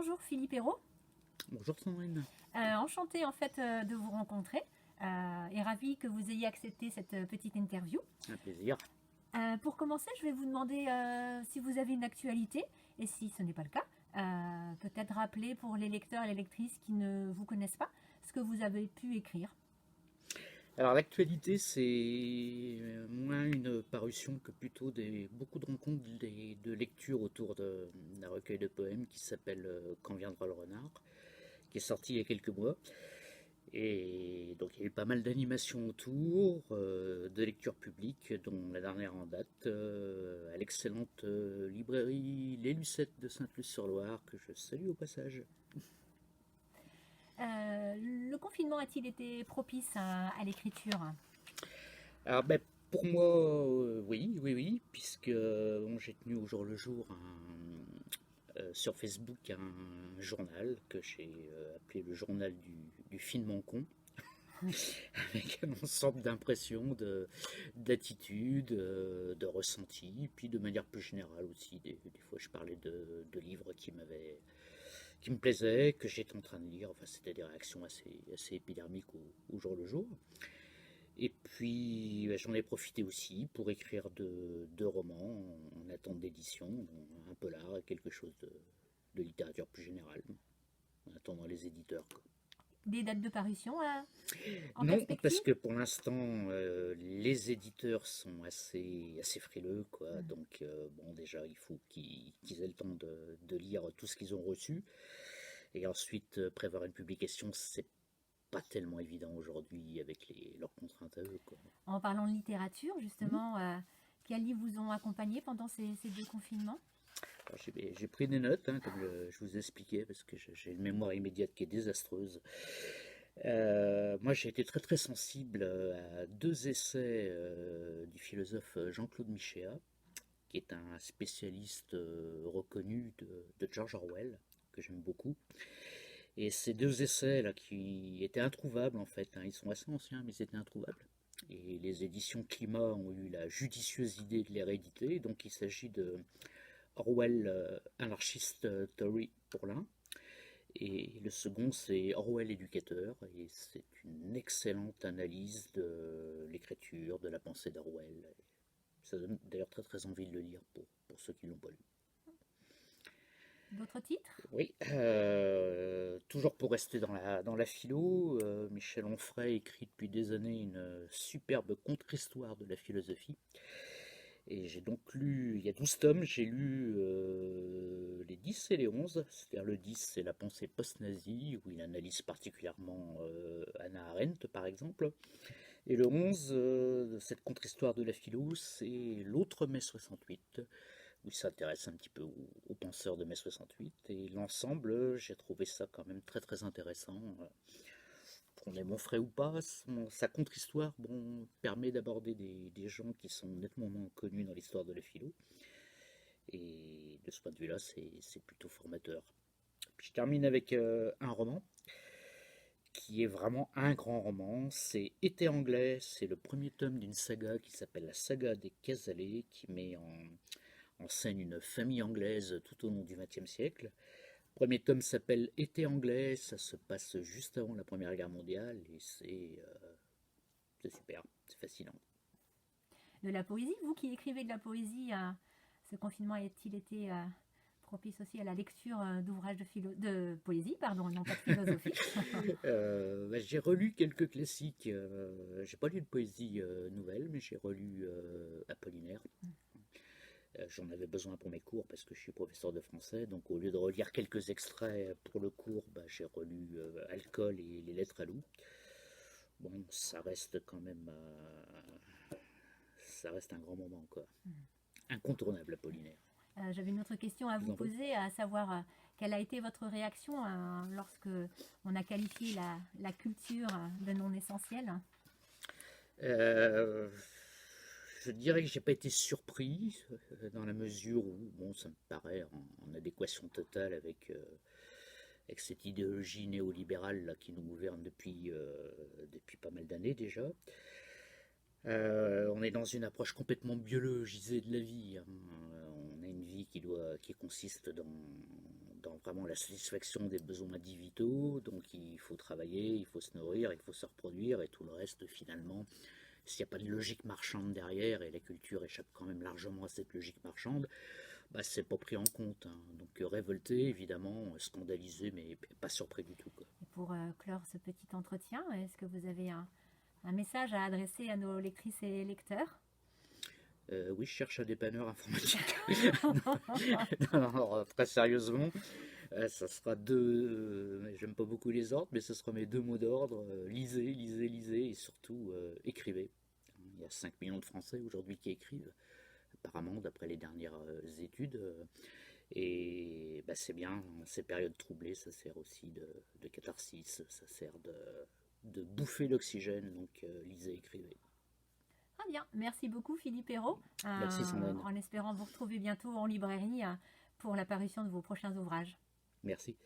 Bonjour Philippe Hérault. Bonjour Sandrine. Enchantée en fait de vous rencontrer et ravie que vous ayez accepté cette petite interview. Un plaisir. Pour commencer, je vais vous demander si vous avez une actualité et si ce n'est pas le cas, peut-être rappeler pour les lecteurs et les lectrices qui ne vous connaissent pas ce que vous avez pu écrire. Alors l'actualité, c'est moins une parution que plutôt beaucoup de rencontres, de lectures autour d'un recueil de poèmes qui s'appelle Quand viendra le renard, qui est sorti il y a quelques mois. Et donc il y a eu pas mal d'animations autour, de lectures publiques, dont la dernière en date, à l'excellente librairie Les Lucettes de Sainte-Luce-sur-Loire, que je salue au passage. Le confinement a-t-il été propice à l'écriture? Alors ben, pour moi, oui, puisque bon, j'ai tenu au jour le jour sur Facebook un journal que j'ai appelé le journal du finement con, avec un ensemble d'impressions, d'attitudes, de ressentis, puis de manière plus générale aussi. Des fois, je parlais de livres qui me plaisaient, que j'étais en train de lire. Enfin, c'était des réactions assez épidermiques au jour le jour. Et puis j'en ai profité aussi pour écrire deux romans en attente d'édition, un polar et quelque chose de littérature plus générale, en attendant les éditeurs, quoi. Des dates de parution en Non, perspective? parce que pour l'instant, les éditeurs sont assez frileux, quoi. Donc, bon, déjà, il faut qu'ils aient le temps de lire tout ce qu'ils ont reçu. Et ensuite, prévoir une publication, c'est pas tellement évident aujourd'hui avec leurs contraintes à eux, quoi. En parlant de littérature, Mhm. justement, quels livres vous ont accompagné pendant ces deux confinements? Alors, j'ai pris des notes, hein, comme je vous expliquais, parce que j'ai une mémoire immédiate qui est désastreuse. Moi, j'ai été très très sensible à deux essais du philosophe Jean-Claude Michéa, qui est un spécialiste reconnu de George Orwell, que j'aime beaucoup. Et ces deux essais là, qui étaient introuvables en fait, hein, ils sont assez anciens, mais ils étaient introuvables. Et les éditions Climat ont eu la judicieuse idée de les rééditer. Donc, il s'agit de Orwell anarchiste Tory pour l'un, et le second c'est Orwell éducateur, et c'est une excellente analyse de l'écriture, de la pensée d'Orwell. Ça donne d'ailleurs très très envie de le lire pour ceux qui ne l'ont pas lu. D'autres titres? Oui, toujours pour rester dans la philo, Michel Onfray écrit depuis des années une superbe contre-histoire de la philosophie. Et j'ai donc lu, il y a 12 tomes, j'ai lu les 10 et les 11. C'est-à-dire le 10, c'est la pensée post-nazie, où il analyse particulièrement Hannah Arendt, par exemple. Et le 11, de cette contre-histoire de la philo, c'est l'autre mai 68, où il s'intéresse un petit peu aux penseurs de mai 68. Et l'ensemble, j'ai trouvé ça quand même très très intéressant. Qu'on ait mon frère ou pas, sa contre-histoire bon, permet d'aborder des gens qui sont nettement moins connus dans l'histoire de la philo. Et de ce point de vue-là, c'est plutôt formateur. Puis je termine avec un roman qui est vraiment un grand roman. C'est Été anglais, c'est le premier tome d'une saga qui s'appelle la saga des Casalets, qui met en scène une famille anglaise tout au long du XXe siècle. Le premier tome s'appelle Été anglais, ça se passe juste avant la Première Guerre mondiale, et c'est super, c'est fascinant. De la poésie? Vous qui écrivez de la poésie, ce confinement a-t-il été propice aussi à la lecture d'ouvrages de poésie, pardon, non pas de philosophie? Bah, j'ai relu quelques classiques. J'ai pas lu de poésie nouvelle, mais j'ai relu Apollinaire. J'en avais besoin pour mes cours parce que je suis professeur de français. Donc au lieu de relire quelques extraits pour le cours, bah, j'ai relu Alcool et les lettres à Lou. Bon, ça reste un grand moment, quoi. Incontournable, Apollinaire. J'avais une autre question à Je vous vous en prie. poser, à savoir quelle a été votre réaction lorsque on a qualifié la culture de non essentielle? Euh, je dirais que j'ai pas été surpris dans la mesure où bon, ça me paraît en adéquation totale avec cette idéologie néolibérale là, qui nous gouverne depuis pas mal d'années déjà. On est dans une approche complètement biologisée de la vie, hein. On a une vie qui consiste dans dans vraiment la satisfaction des besoins vitaux, donc il faut travailler, il faut se nourrir, il faut se reproduire, et tout le reste, finalement, s'il n'y a pas de logique marchande derrière, et la culture échappe quand même largement à cette logique marchande, bah, c'est pas pris en compte, hein. Donc révolté, évidemment, scandalisé, mais pas surpris du tout, quoi. Et pour clore ce petit entretien, est-ce que vous avez un message à adresser à nos lectrices et lecteurs? Oui, je cherche un dépanneur informatique. Non, alors, très sérieusement, ça sera deux. J'aime pas beaucoup les ordres, mais ce sera mes deux mots d'ordre. Lisez, lisez, lisez, et surtout écrivez. Il y a 5 millions de Français aujourd'hui qui écrivent, apparemment, d'après les dernières études. Et bah, c'est bien, ces périodes troublées, ça sert aussi de catharsis, ça sert de bouffer l'oxygène. Donc lisez, écrivez. Très bien, merci beaucoup Philippe Hérault, Merci Sandrine. en espérant vous retrouver bientôt en librairie pour la parution de vos prochains ouvrages. Merci.